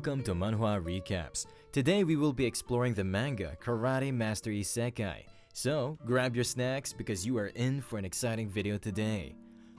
welcome to Manhwa Recaps. Today we will be exploring the manga Karate Master Isekai. So, grab your snacks because you are in for an exciting video today.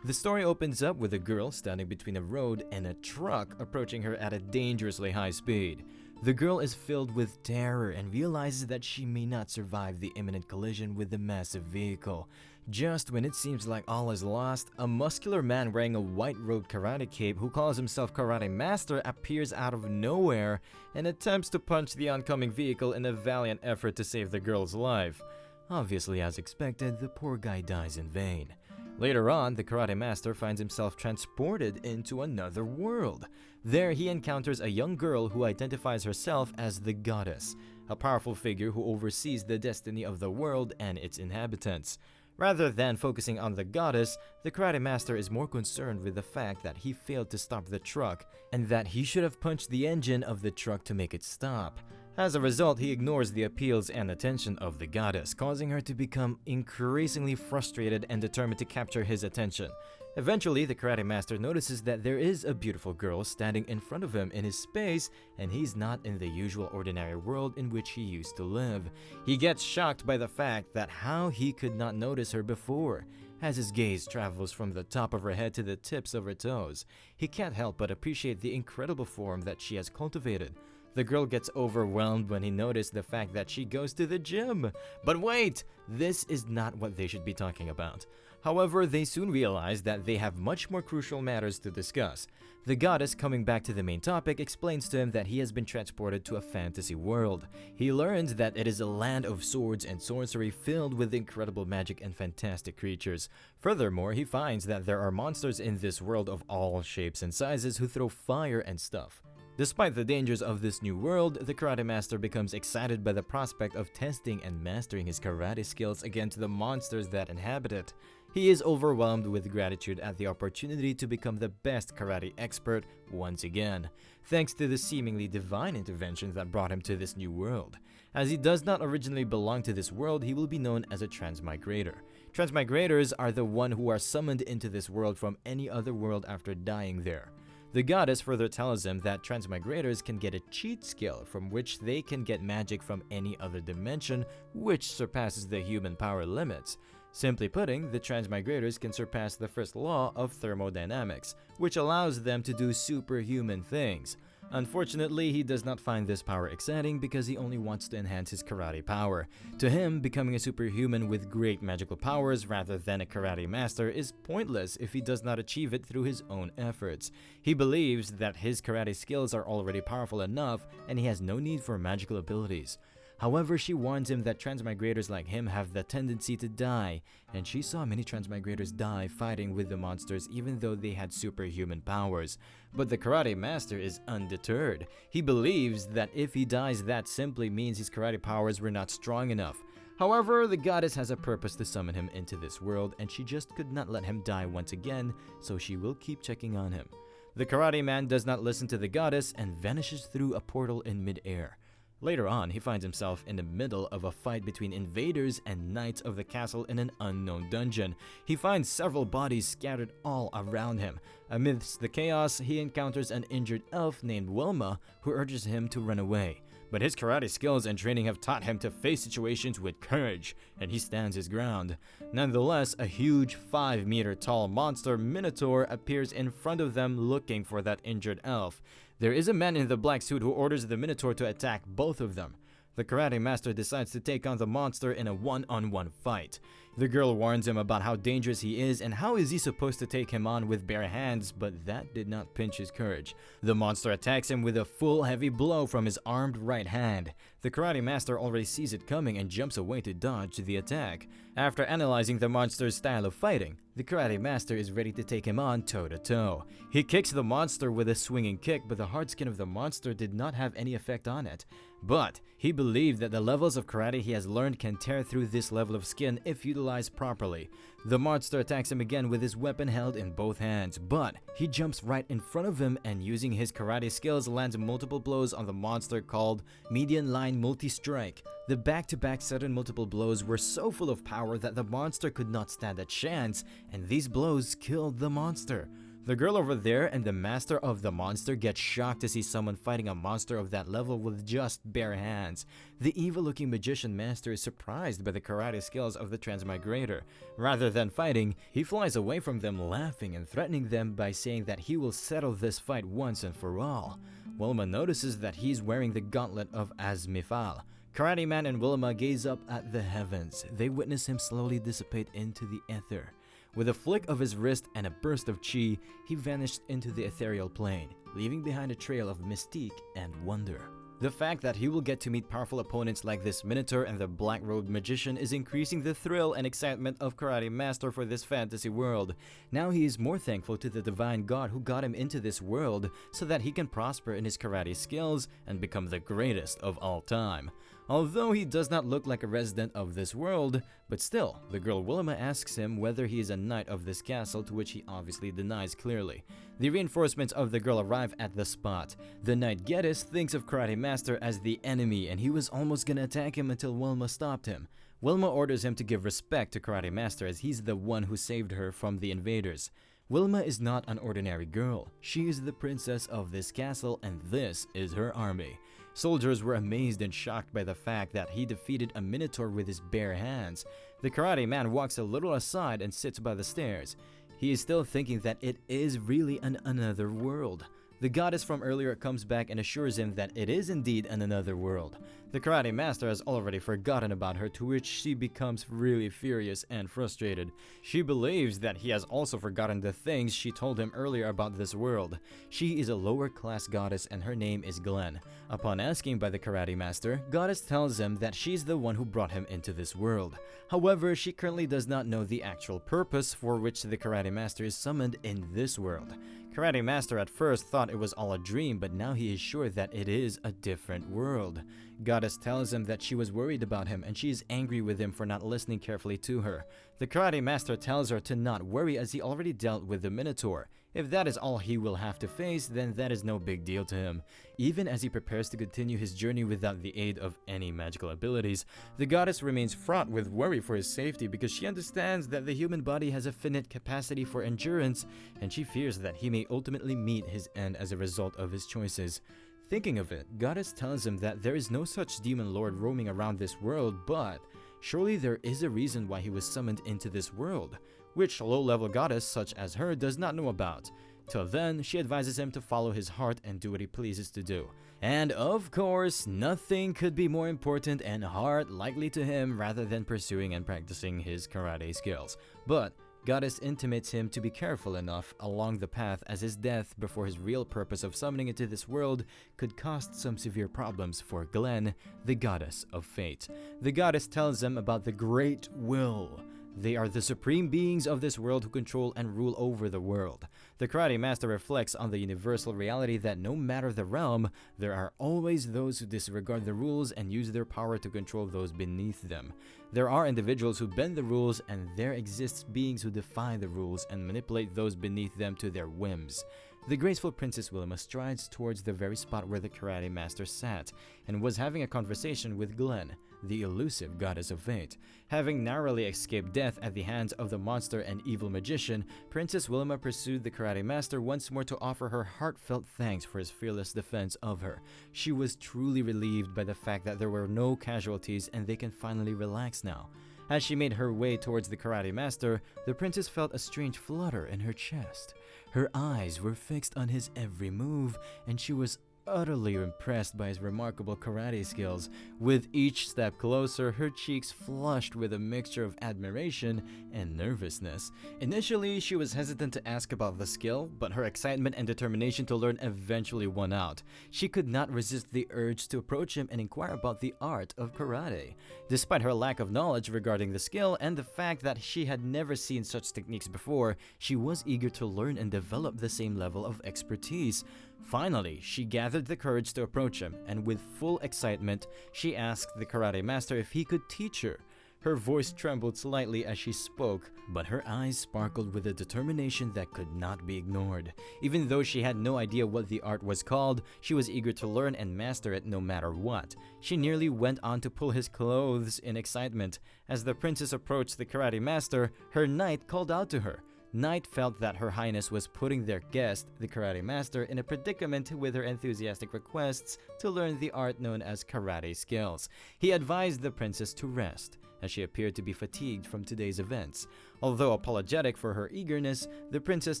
The story opens up with a girl standing between a road and a truck approaching her at a dangerously high speed. The girl is filled with terror and realizes that she may not survive the imminent collision with the massive vehicle. Just when it seems like all is lost, a muscular man wearing a white robed karate cape who calls himself Karate Master appears out of nowhere and attempts to punch the oncoming vehicle in a valiant effort to save the girl's life. Obviously, as expected, the poor guy dies in vain. Later on, the Karate Master finds himself transported into another world. There, he encounters a young girl who identifies herself as the Goddess, a powerful figure who oversees the destiny of the world and its inhabitants. Rather than focusing on the Goddess, the Karate Master is more concerned with the fact that he failed to stop the truck and that he should have punched the engine of the truck to make it stop. As a result, he ignores the appeals and attention of the Goddess, causing her to become increasingly frustrated and determined to capture his attention. Eventually, the Karate Master notices that there is a beautiful girl standing in front of him in his space, and he's not in the usual ordinary world in which he used to live. He gets shocked by the fact that how he could not notice her before. As his gaze travels from the top of her head to the tips of her toes, he can't help but appreciate the incredible form that she has cultivated. The girl gets overwhelmed when he notices the fact that she goes to the gym. But wait, this is not what they should be talking about. However, they soon realize that they have much more crucial matters to discuss. The Goddess, coming back to the main topic, explains to him that he has been transported to a fantasy world. He learns that it is a land of swords and sorcery filled with incredible magic and fantastic creatures. Furthermore, he finds that there are monsters in this world of all shapes and sizes who throw fire and stuff. Despite the dangers of this new world, the Karate Master becomes excited by the prospect of testing and mastering his karate skills against the monsters that inhabit it. He is overwhelmed with gratitude at the opportunity to become the best karate expert once again, thanks to the seemingly divine intervention that brought him to this new world. As he does not originally belong to this world, he will be known as a transmigrator. Transmigrators are the one who are summoned into this world from any other world after dying there. The Goddess further tells him that transmigrators can get a cheat skill from which they can get magic from any other dimension which surpasses the human power limits. Simply putting, the transmigrators can surpass the first law of thermodynamics, which allows them to do superhuman things. Unfortunately, he does not find this power exciting because he only wants to enhance his karate power. To him, becoming a superhuman with great magical powers rather than a karate master is pointless if he does not achieve it through his own efforts. He believes that his karate skills are already powerful enough and he has no need for magical abilities. However, she warns him that transmigrators like him have the tendency to die, and she saw many transmigrators die fighting with the monsters even though they had superhuman powers. But the Karate Master is undeterred. He believes that if he dies, that simply means his karate powers were not strong enough. However, the Goddess has a purpose to summon him into this world, and she just could not let him die once again, so she will keep checking on him. The Karate Man does not listen to the Goddess and vanishes through a portal in mid-air. Later on, he finds himself in the middle of a fight between invaders and knights of the castle in an unknown dungeon. He finds several bodies scattered all around him. Amidst the chaos, he encounters an injured elf named Wilma who urges him to run away. But his karate skills and training have taught him to face situations with courage, and he stands his ground. Nonetheless, a huge 5-meter-tall monster Minotaur appears in front of them looking for that injured elf. There is a man in the black suit who orders the Minotaur to attack both of them. The Karate Master decides to take on the monster in a one-on-one fight. The girl warns him about how dangerous he is and how is he supposed to take him on with bare hands, but that did not pinch his courage. The monster attacks him with a full heavy blow from his armed right hand. The Karate Master already sees it coming and jumps away to dodge the attack. After analyzing the monster's style of fighting, the Karate Master is ready to take him on toe-to-toe. He kicks the monster with a swinging kick, but the hard skin of the monster did not have any effect on it. But he believed that the levels of karate he has learned can tear through this level of skin if utilized properly. The monster attacks him again with his weapon held in both hands, but he jumps right in front of him and using his karate skills lands multiple blows on the monster called median line multi-strike. The back-to-back sudden multiple blows were so full of power that the monster could not stand a chance, and these blows killed the monster. The girl over there and the master of the monster get shocked to see someone fighting a monster of that level with just bare hands. The evil-looking magician master is surprised by the karate skills of the transmigrator. Rather than fighting, he flies away from them laughing and threatening them by saying that he will settle this fight once and for all. Wilma notices that he's wearing the gauntlet of Azmifal. Karate Man and Wilma gaze up at the heavens. They witness him slowly dissipate into the ether. With a flick of his wrist and a burst of chi, he vanished into the ethereal plane, leaving behind a trail of mystique and wonder. The fact that he will get to meet powerful opponents like this Minotaur and the black-robed magician is increasing the thrill and excitement of Karate Master for this fantasy world. Now he is more thankful to the divine god who got him into this world so that he can prosper in his karate skills and become the greatest of all time. Although he does not look like a resident of this world, but still, the girl Wilma asks him whether he is a knight of this castle, to which he obviously denies clearly. The reinforcements of the girl arrive at the spot. The knight Geddes thinks of Karate Master as the enemy and he was almost gonna attack him until Wilma stopped him. Wilma orders him to give respect to Karate Master as he's the one who saved her from the invaders. Wilma is not an ordinary girl. She is the princess of this castle and this is her army. Soldiers were amazed and shocked by the fact that he defeated a Minotaur with his bare hands. The Karate Man walks a little aside and sits by the stairs. He is still thinking that it is really another world. The goddess from earlier comes back and assures him that it is indeed another world. The Karate Master has already forgotten about her, to which she becomes really furious and frustrated. She believes that he has also forgotten the things she told him earlier about this world. She is a lower-class goddess and her name is Glenn. Upon asking by the Karate Master, Goddess tells him that she's the one who brought him into this world. However, she currently does not know the actual purpose for which the Karate Master is summoned in this world. Karate Master at first thought it was all a dream, but now he is sure that it is a different world. Goddess tells him that she was worried about him and she is angry with him for not listening carefully to her. The Karate Master tells her to not worry as he already dealt with the Minotaur. If that is all he will have to face, then that is no big deal to him. Even as he prepares to continue his journey without the aid of any magical abilities, the goddess remains fraught with worry for his safety because she understands that the human body has a finite capacity for endurance and she fears that he may ultimately meet his end as a result of his choices. Thinking of it, Goddess tells him that there is no such demon lord roaming around this world, but surely there is a reason why he was summoned into this world, which a low-level goddess such as her does not know about. Till then, she advises him to follow his heart and do what he pleases to do. And of course, nothing could be more important and heart-likely to him rather than pursuing and practicing his karate skills. But Goddess intimates him to be careful enough along the path as his death before his real purpose of summoning into this world could cause some severe problems for Glenn, the goddess of fate. The goddess tells him about the Great Will. They are the supreme beings of this world who control and rule over the world. The Karate Master reflects on the universal reality that no matter the realm, there are always those who disregard the rules and use their power to control those beneath them. There are individuals who bend the rules, and there exists beings who defy the rules and manipulate those beneath them to their whims. The graceful Princess Wilma strides towards the very spot where the Karate Master sat and was having a conversation with Glenn, the elusive goddess of fate. Having narrowly escaped death at the hands of the monster and evil magician, Princess Wilma pursued the Karate Master once more to offer her heartfelt thanks for his fearless defense of her. She was truly relieved by the fact that there were no casualties and they can finally relax now. As she made her way towards the Karate Master, the princess felt a strange flutter in her chest. Her eyes were fixed on his every move, and she was utterly impressed by his remarkable karate skills. With each step closer, her cheeks flushed with a mixture of admiration and nervousness. Initially, she was hesitant to ask about the skill, but her excitement and determination to learn eventually won out. She could not resist the urge to approach him and inquire about the art of karate. Despite her lack of knowledge regarding the skill and the fact that she had never seen such techniques before, she was eager to learn and develop the same level of expertise. Finally, she gathered the courage to approach him, and with full excitement, she asked the Karate Master if he could teach her. Her voice trembled slightly as she spoke, but her eyes sparkled with a determination that could not be ignored. Even though she had no idea what the art was called, she was eager to learn and master it no matter what. She nearly went on to pull his clothes in excitement. As the princess approached the Karate Master, her knight called out to her. Knight felt that Her Highness was putting their guest, the karate master, in a predicament with her enthusiastic requests to learn the art known as karate skills. He advised the princess to rest, as she appeared to be fatigued from today's events. Although apologetic for her eagerness, the princess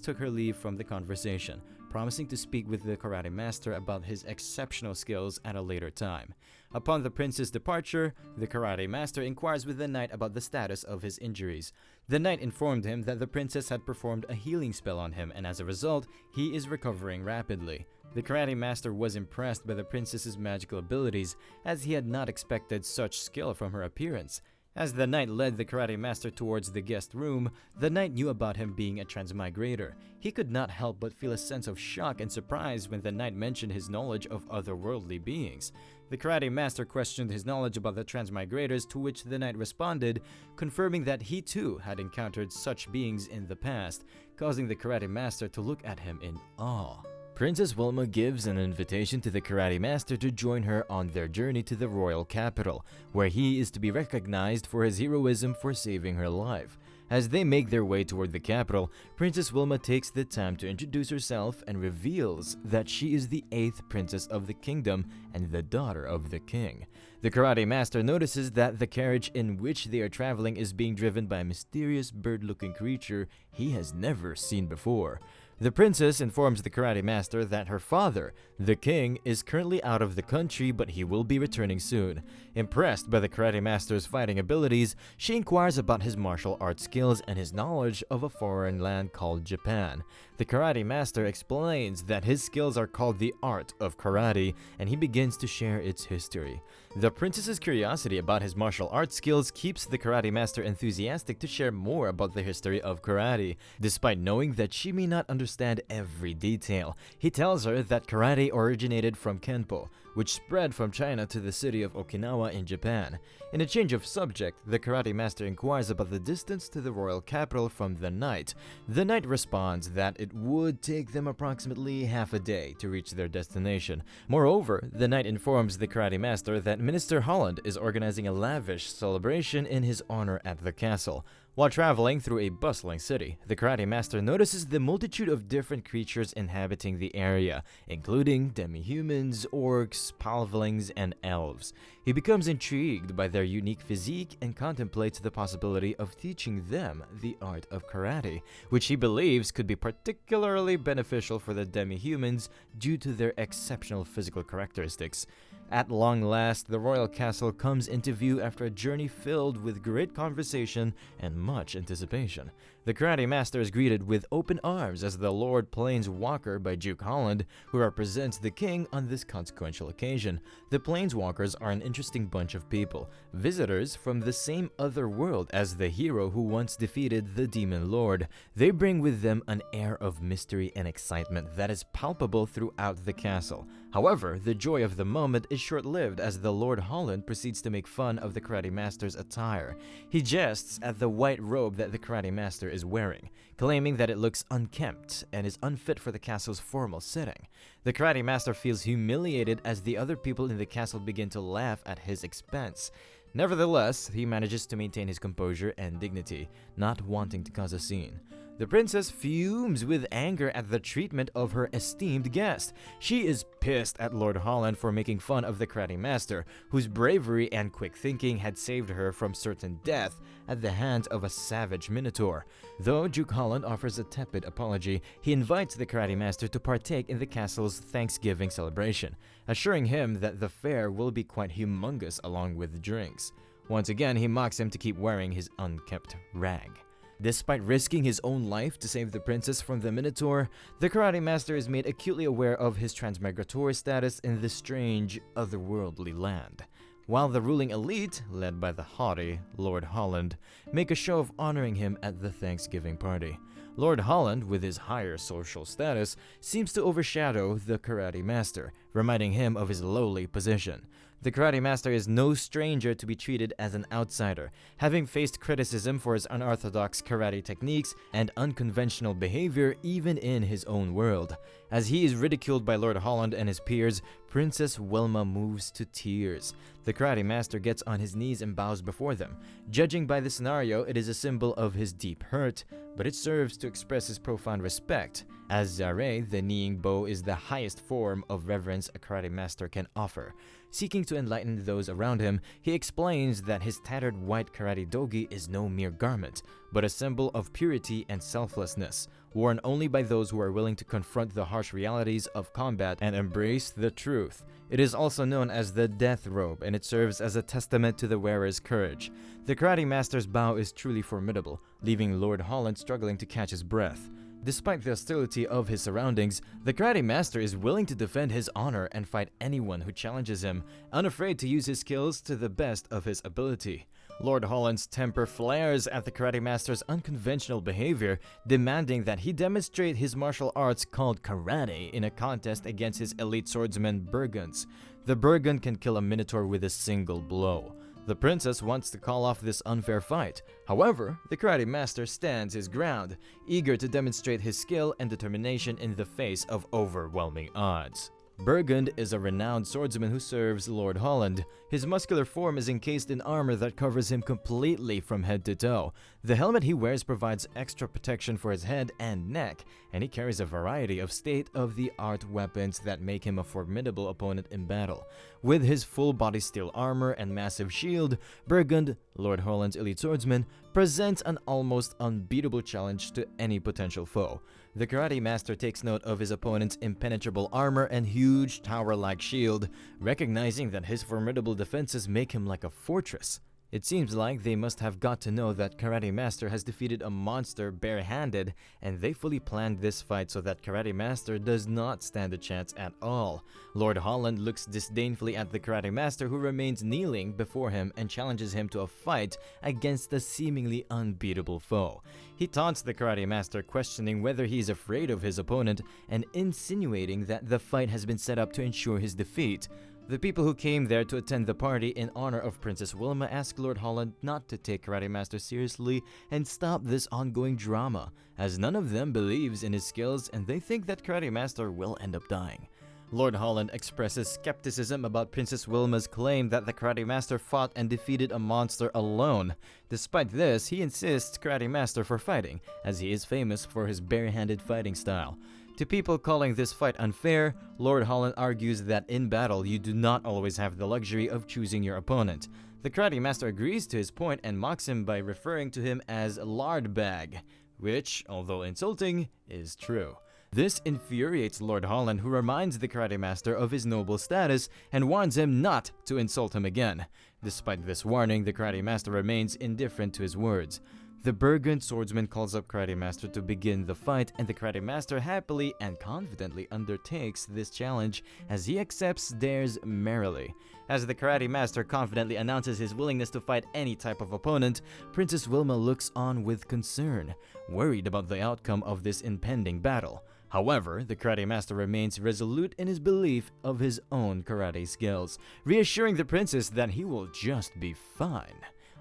took her leave from the conversation, promising to speak with the karate master about his exceptional skills at a later time. Upon the prince's departure, the karate master inquires with the knight about the status of his injuries. The knight informed him that the princess had performed a healing spell on him, and as a result, he is recovering rapidly. The karate master was impressed by the princess's magical abilities, as he had not expected such skill from her appearance. As the knight led the karate master towards the guest room, the knight knew about him being a transmigrator. He could not help but feel a sense of shock and surprise when the knight mentioned his knowledge of otherworldly beings. The karate master questioned his knowledge about the transmigrators, to which the knight responded, confirming that he too had encountered such beings in the past, causing the karate master to look at him in awe. Princess Wilma gives an invitation to the karate master to join her on their journey to the royal capital, where he is to be recognized for his heroism for saving her life. As they make their way toward the capital, Princess Wilma takes the time to introduce herself and reveals that she is the 8th princess of the kingdom and the daughter of the king. The karate master notices that the carriage in which they are traveling is being driven by a mysterious bird-looking creature he has never seen before. The princess informs the karate master that her father, the king, is currently out of the country, but he will be returning soon. Impressed by the karate master's fighting abilities, she inquires about his martial arts skills and his knowledge of a foreign land called Japan. The karate master explains that his skills are called the art of karate, and he begins to share its history. The princess's curiosity about his martial arts skills keeps the karate master enthusiastic to share more about the history of karate. Despite knowing that she may not understand every detail, he tells her that karate originated from Kenpo, which spread from China to the city of Okinawa in Japan. In a change of subject, the karate master inquires about the distance to the royal capital from the knight. The knight responds that it would take them approximately half a day to reach their destination. Moreover, the knight informs the karate master that Minister Holland is organizing a lavish celebration in his honor at the castle. While traveling through a bustling city, the karate master notices the multitude of different creatures inhabiting the area, including demi-humans, orcs, palvelings, and elves. He becomes intrigued by their unique physique and contemplates the possibility of teaching them the art of karate, which he believes could be particularly beneficial for the demi-humans due to their exceptional physical characteristics. At long last, the royal castle comes into view after a journey filled with great conversation and much anticipation. The karate master is greeted with open arms as the Lord Planeswalker by Duke Holland, who represents the king on this consequential occasion. The Planeswalkers are an interesting bunch of people, visitors from the same other world as the hero who once defeated the Demon Lord. They bring with them an air of mystery and excitement that is palpable throughout the castle. However, the joy of the moment is short-lived as the Lord Holland proceeds to make fun of the karate master's attire. He jests at the white robe that the karate master is wearing, claiming that it looks unkempt and is unfit for the castle's formal setting. The karate master feels humiliated as the other people in the castle begin to laugh at his expense. Nevertheless, he manages to maintain his composure and dignity, not wanting to cause a scene. The princess fumes with anger at the treatment of her esteemed guest. She is pissed at Lord Holland for making fun of the karate master, whose bravery and quick thinking had saved her from certain death at the hands of a savage Minotaur. Though Duke Holland offers a tepid apology, he invites the karate master to partake in the castle's Thanksgiving celebration, assuring him that the fare will be quite humongous along with drinks. Once again, he mocks him to keep wearing his unkempt rag. Despite risking his own life to save the princess from the Minotaur, the karate master is made acutely aware of his transmigratory status in this strange, otherworldly land. While the ruling elite, led by the haughty Lord Holland, make a show of honoring him at the Thanksgiving party. Lord Holland, with his higher social status, seems to overshadow the karate master, reminding him of his lowly position. The karate master is no stranger to be treated as an outsider, having faced criticism for his unorthodox karate techniques and unconventional behavior even in his own world. As he is ridiculed by Lord Holland and his peers, Princess Wilma moves to tears. The karate master gets on his knees and bows before them. Judging by the scenario, it is a symbol of his deep hurt, but it serves to express his profound respect. As Zare, the kneeing bow is the highest form of reverence a karate master can offer. Seeking to enlighten those around him, he explains that his tattered white karate dogi is no mere garment, but a symbol of purity and selflessness, worn only by those who are willing to confront the harsh realities of combat and embrace the truth. It is also known as the death robe, and it serves as a testament to the wearer's courage. The karate master's bow is truly formidable, leaving Lord Holland struggling to catch his breath. Despite the hostility of his surroundings, the karate master is willing to defend his honor and fight anyone who challenges him, unafraid to use his skills to the best of his ability. Lord Holland's temper flares at the karate master's unconventional behavior, demanding that he demonstrate his martial arts called karate in a contest against his elite swordsman Bergens. The Bergen can kill a Minotaur with a single blow. The princess wants to call off this unfair fight. However, the karate master stands his ground, eager to demonstrate his skill and determination in the face of overwhelming odds. Bergen is a renowned swordsman who serves Lord Holland. His muscular form is encased in armor that covers him completely from head to toe. The helmet he wears provides extra protection for his head and neck, and he carries a variety of state-of-the-art weapons that make him a formidable opponent in battle. With his full-body steel armor and massive shield, Bergen, Lord Holland's elite swordsman, presents an almost unbeatable challenge to any potential foe. The karate master takes note of his opponent's impenetrable armor and huge tower-like shield, recognizing that his formidable defenses make him like a fortress. It seems like they must have got to know that Karate Master has defeated a monster barehanded, and they fully planned this fight so that Karate Master does not stand a chance at all. Lord Holland looks disdainfully at the Karate Master, who remains kneeling before him and challenges him to a fight against a seemingly unbeatable foe. He taunts the Karate Master, questioning whether he is afraid of his opponent and insinuating that the fight has been set up to ensure his defeat. The people who came there to attend the party in honor of Princess Wilma ask Lord Holland not to take Karate Master seriously and stop this ongoing drama, as none of them believes in his skills and they think that Karate Master will end up dying. Lord Holland expresses skepticism about Princess Wilma's claim that the Karate Master fought and defeated a monster alone. Despite this, he insists Karate Master for fighting, as he is famous for his barehanded fighting style. To people calling this fight unfair, Lord Holland argues that in battle you do not always have the luxury of choosing your opponent. The Karate Master agrees to his point and mocks him by referring to him as lard bag, which, although insulting, is true. This infuriates Lord Holland, who reminds the Karate Master of his noble status and warns him not to insult him again. Despite this warning, the Karate Master remains indifferent to his words. The Bergen swordsman calls up Karate Master to begin the fight, and the Karate Master happily and confidently undertakes this challenge as he accepts theirs merrily. As the Karate Master confidently announces his willingness to fight any type of opponent, Princess Wilma looks on with concern, worried about the outcome of this impending battle. However, the Karate Master remains resolute in his belief of his own karate skills, reassuring the princess that he will just be fine.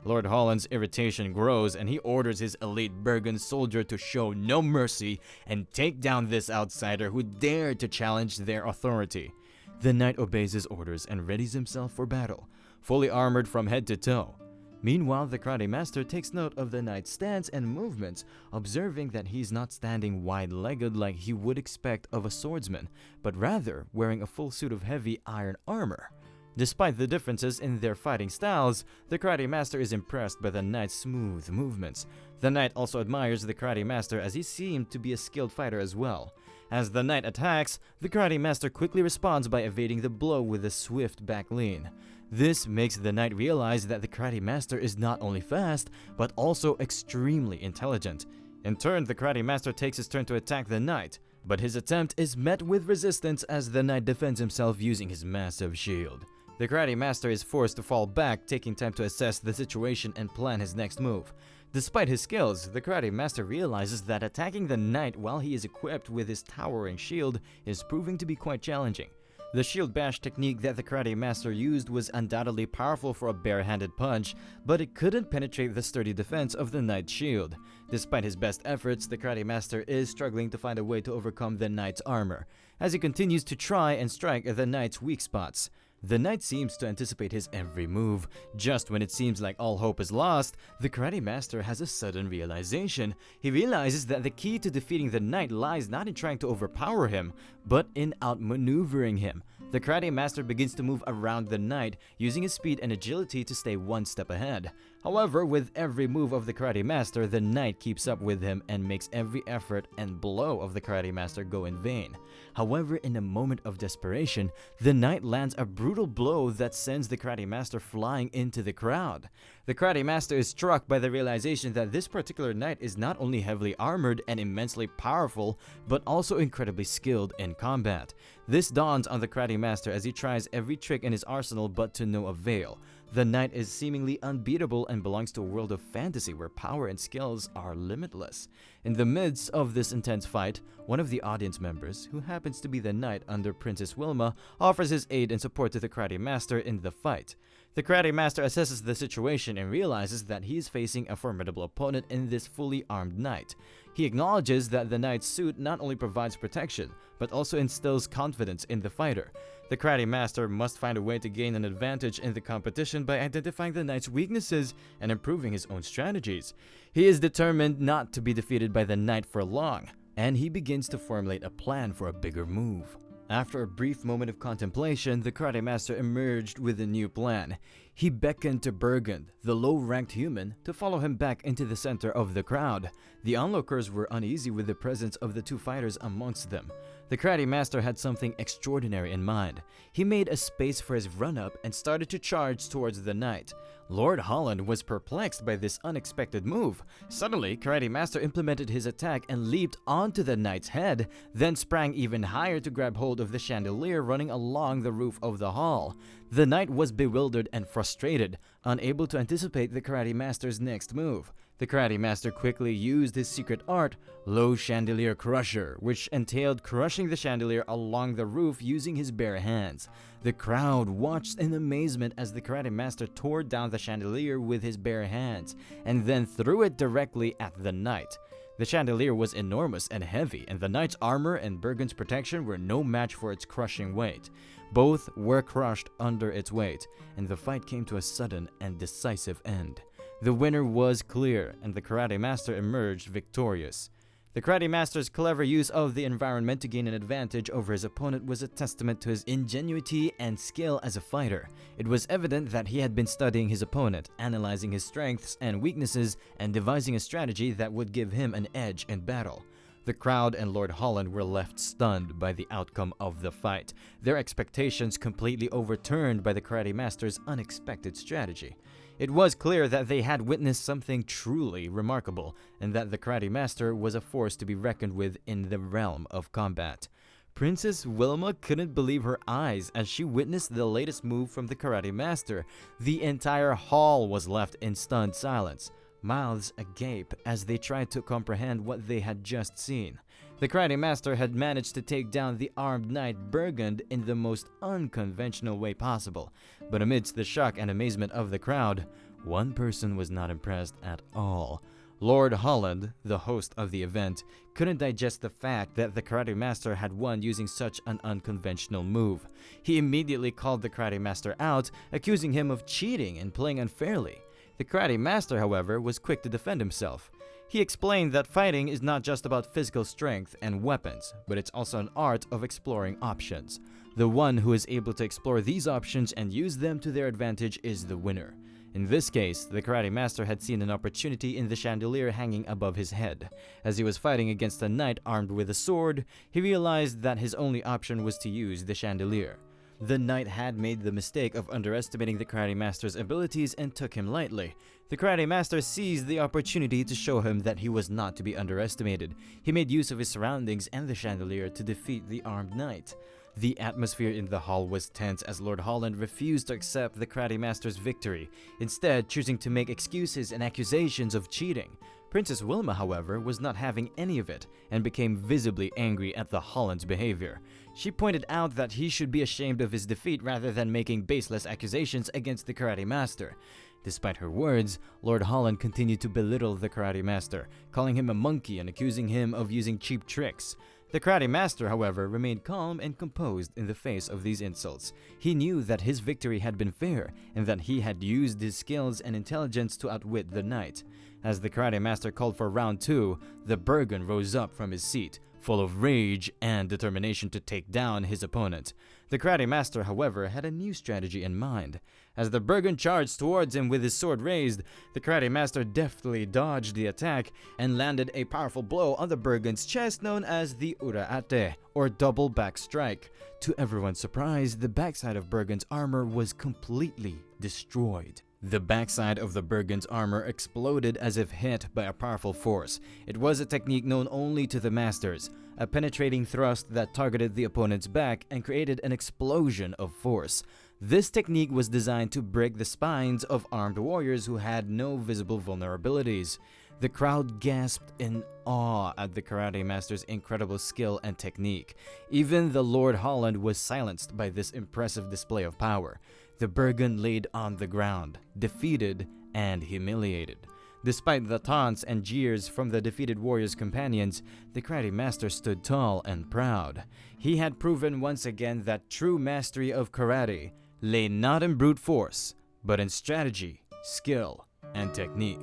Lord Holland's irritation grows and he orders his elite Bergen soldier to show no mercy and take down this outsider who dared to challenge their authority. The knight obeys his orders and readies himself for battle, fully armored from head to toe. Meanwhile, the Karate Master takes note of the knight's stance and movements, observing that he's not standing wide-legged like he would expect of a swordsman, but rather wearing a full suit of heavy iron armor. Despite the differences in their fighting styles, the Karate Master is impressed by the knight's smooth movements. The knight also admires the Karate Master as he seemed to be a skilled fighter as well. As the knight attacks, the Karate Master quickly responds by evading the blow with a swift back lean. This makes the knight realize that the Karate Master is not only fast, but also extremely intelligent. In turn, the Karate Master takes his turn to attack the knight, but his attempt is met with resistance as the knight defends himself using his massive shield. The Karate Master is forced to fall back, taking time to assess the situation and plan his next move. Despite his skills, the Karate Master realizes that attacking the knight while he is equipped with his towering shield is proving to be quite challenging. The shield bash technique that the karate master used was undoubtedly powerful for a bare-handed punch, but it couldn't penetrate the sturdy defense of the knight's shield. Despite his best efforts, the karate master is struggling to find a way to overcome the knight's armor, as he continues to try and strike at the knight's weak spots. The knight seems to anticipate his every move. Just when it seems like all hope is lost, the karate master has a sudden realization. He realizes that the key to defeating the knight lies not in trying to overpower him, but in outmaneuvering him. The karate master begins to move around the knight, using his speed and agility to stay one step ahead. However, with every move of the karate master, the knight keeps up with him and makes every effort and blow of the karate master go in vain. However, in a moment of desperation, the knight lands a brutal blow that sends the karate master flying into the crowd. The karate master is struck by the realization that this particular knight is not only heavily armored and immensely powerful, but also incredibly skilled in combat. This dawns on the karate master as he tries every trick in his arsenal, but to no avail. The knight is seemingly unbeatable and belongs to a world of fantasy where power and skills are limitless. In the midst of this intense fight, one of the audience members, who happens to be the knight under Princess Wilma, offers his aid and support to the karate master in the fight. The karate master assesses the situation and realizes that he is facing a formidable opponent in this fully armed knight. He acknowledges that the knight's suit not only provides protection, but also instills confidence in the fighter. The karate master must find a way to gain an advantage in the competition by identifying the knight's weaknesses and improving his own strategies. He is determined not to be defeated by the knight for long, and he begins to formulate a plan for a bigger move. After a brief moment of contemplation, the karate master emerged with a new plan. He beckoned to Bergen, the low-ranked human, to follow him back into the center of the crowd. The onlookers were uneasy with the presence of the two fighters amongst them. The karate master had something extraordinary in mind. He made a space for his run-up and started to charge towards the knight. Lord Holland was perplexed by this unexpected move. Suddenly, Karate Master implemented his attack and leaped onto the knight's head, then sprang even higher to grab hold of the chandelier running along the roof of the hall. The knight was bewildered and frustrated, unable to anticipate the Karate Master's next move. The Karate Master quickly used his secret art, Low Chandelier Crusher, which entailed crushing the chandelier along the roof using his bare hands. The crowd watched in amazement as the Karate Master tore down the chandelier with his bare hands, and then threw it directly at the knight. The chandelier was enormous and heavy, and the knight's armor and Bergen's protection were no match for its crushing weight. Both were crushed under its weight, and the fight came to a sudden and decisive end. The winner was clear, and the Karate Master emerged victorious. The Karate Master's clever use of the environment to gain an advantage over his opponent was a testament to his ingenuity and skill as a fighter. It was evident that he had been studying his opponent, analyzing his strengths and weaknesses, and devising a strategy that would give him an edge in battle. The crowd and Lord Holland were left stunned by the outcome of the fight, their expectations completely overturned by the Karate Master's unexpected strategy. It was clear that they had witnessed something truly remarkable, and that the Karate Master was a force to be reckoned with in the realm of combat. Princess Wilma couldn't believe her eyes as she witnessed the latest move from the Karate Master. The entire hall was left in stunned silence, mouths agape as they tried to comprehend what they had just seen. The Karate Master had managed to take down the armed knight Bergen in the most unconventional way possible, but amidst the shock and amazement of the crowd, one person was not impressed at all. Lord Holland, the host of the event, couldn't digest the fact that the Karate Master had won using such an unconventional move. He immediately called the Karate Master out, accusing him of cheating and playing unfairly. The Karate Master, however, was quick to defend himself. He explained that fighting is not just about physical strength and weapons, but it's also an art of exploring options. The one who is able to explore these options and use them to their advantage is the winner. In this case, the Karate Master had seen an opportunity in the chandelier hanging above his head. As he was fighting against a knight armed with a sword, he realized that his only option was to use the chandelier. The knight had made the mistake of underestimating the Karate Master's abilities and took him lightly. The Karate Master seized the opportunity to show him that he was not to be underestimated. He made use of his surroundings and the chandelier to defeat the armed knight. The atmosphere in the hall was tense as Lord Holland refused to accept the Karate Master's victory, instead choosing to make excuses and accusations of cheating. Princess Wilma, however, was not having any of it and became visibly angry at the Holland's behavior. She pointed out that he should be ashamed of his defeat rather than making baseless accusations against the karate master. Despite her words, Lord Holland continued to belittle the karate master, calling him a monkey and accusing him of using cheap tricks. The karate master, however, remained calm and composed in the face of these insults. He knew that his victory had been fair and that he had used his skills and intelligence to outwit the knight. As the karate master called for round 2, the Bergen rose up from his seat, full of rage and determination to take down his opponent. The karate master, however, had a new strategy in mind. As the Bergen charged towards him with his sword raised, the karate master deftly dodged the attack and landed a powerful blow on the Bergen's chest known as the uraate, or double back strike. To everyone's surprise, the backside of Bergen's armor was completely destroyed. The backside of the Bergen's armor exploded as if hit by a powerful force. It was a technique known only to the masters, a penetrating thrust that targeted the opponent's back and created an explosion of force. This technique was designed to break the spines of armed warriors who had no visible vulnerabilities. The crowd gasped in awe at the karate master's incredible skill and technique. Even the Lord Holland was silenced by this impressive display of power. The Bergen laid on the ground, defeated and humiliated. Despite the taunts and jeers from the defeated warrior's companions, the karate master stood tall and proud. He had proven once again that true mastery of karate lay not in brute force, but in strategy, skill, and technique.